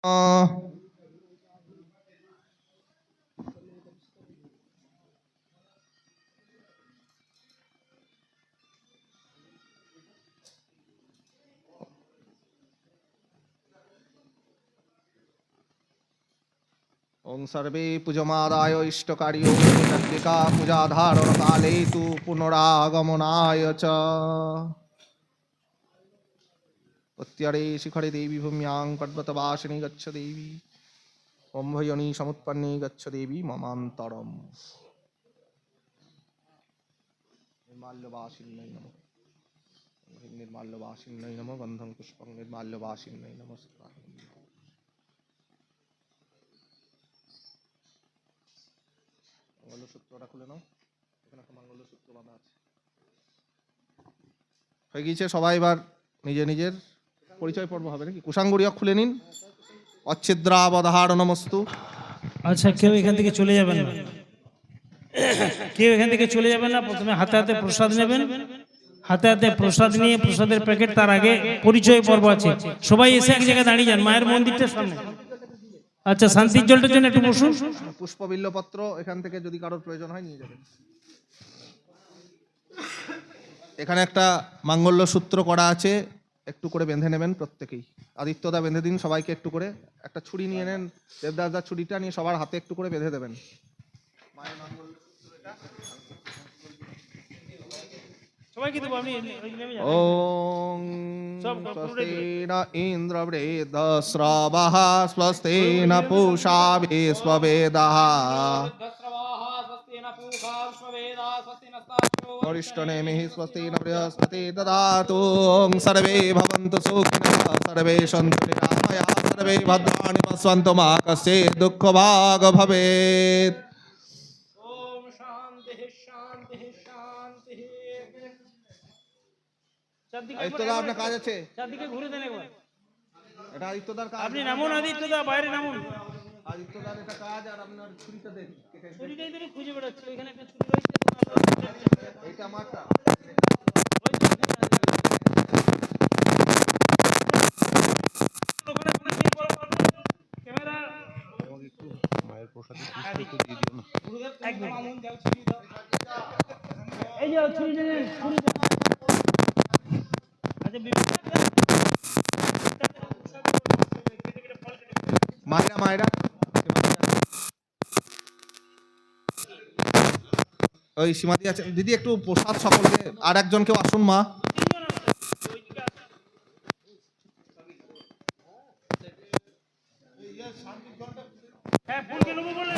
ওং সর্বে পূজমাদায় ইষ্টকার্যো নির্বিঘ্নিকা পূজাধারণ কালে তু পুনরাগমনায় চ প্রত্যরে শিখরে দেবী ভূম্যাং পর্বতবাসিনী গচ্ছ দেবী ব্রহ্ময়োনি সমুৎপন্নে গচ্ছ দেবী মমান্তরম। निर्माल्यवासिन्यै नमः। निर्माल्यवासिन्यै नमः। गन्धं पुष्पं निर्माल्यवासिन्यै नमस्कार। মঙ্গলসূত্রটা খুলে নাও, এখানে একটা মঙ্গলসূত্র বাঁধা আছে। হয়ে গিয়েছে, সবাই এবার নিজে নিজের পরিচয় পর্ব হবে নাকি? কুশাঙ্গুরিয়া খুলে নিন। অচ্ছিদ্রাবধারণমস্তু। আচ্ছা, কেউ এখান থেকে চলে যাবেন না, কেউ এখান থেকে চলে যাবেন না। প্রথমে হাতে হাতে প্রসাদ নেবেন, হাতে হাতে প্রসাদ নিয়ে প্রসাদের প্যাকেট, তার আগে পরিচয় পর্ব আছে। সবাই এসে এক জায়গায় দাঁড়িয়ে যান মায়ের মন্দিরটার সামনে। আচ্ছা, শান্তির জলটার জন্য একটু বসুন। পুষ্প বিল্লপত্র এখান থেকে যদি কারোর প্রয়োজন হয় নিয়ে যাবেন। এখানে একটা মাঙ্গল্য সূত্র করা আছে, একটু করে বেঁধে নেবেন প্রত্যেকেই। আদিত্যদা বেঁধে দিন সবাইকে একটু করে। একটা ছুরি নিয়ে নেন, দেবদাসদার ছুরিটা নিয়ে সবার হাতে একটু করে বেঁধে দেবেন। মায়ের মাঙ্গল্য সূত্র এটা। ওং স্বস্তিন ইন্দ্রবৃদ্ধস্রবः স্বস্তিন पूषा विश्ववेदाः वरिष्ठनेमिः स्वस्तिन बृहस्पति ददातु। ओं सर्वे भवन्तु सुखिनः, सर्वे सन्तु निरामयाः, सर्वे भद्राणि पश्यन्तु मा कश्चित् दुःखभाग् भवेत्। আদিত্যদা আপনার কাজ আছে, চারদিকে ঘুরে দেন একবার। এটা আদিত্যদার কাজ। আপনি নামুন আদিত্যদা, বাইরে নামুন। আদিত্যদার এটা কাজ, আর আপনার ছুরিটা দেন। ছুরিটাই তো খুঁজে বেড়াচ্ছি, এখানে একটা ছুরি রয়েছে। এইটা আমারটা। ক্যামেরা আমাকে একটু মায়ের প্রসাদ একটু দিয়ে দিও না। এই যে ছুরিটা নেন, ছুরিটা। আচ্ছা, মায়েরা মায়েরা ওই সীমাদি আছে দিদি, একটু প্রসাদ সকলকে। আর একজন কেউ আসুন মা। হ্যাঁ, ফুল কে নেবো বললেন?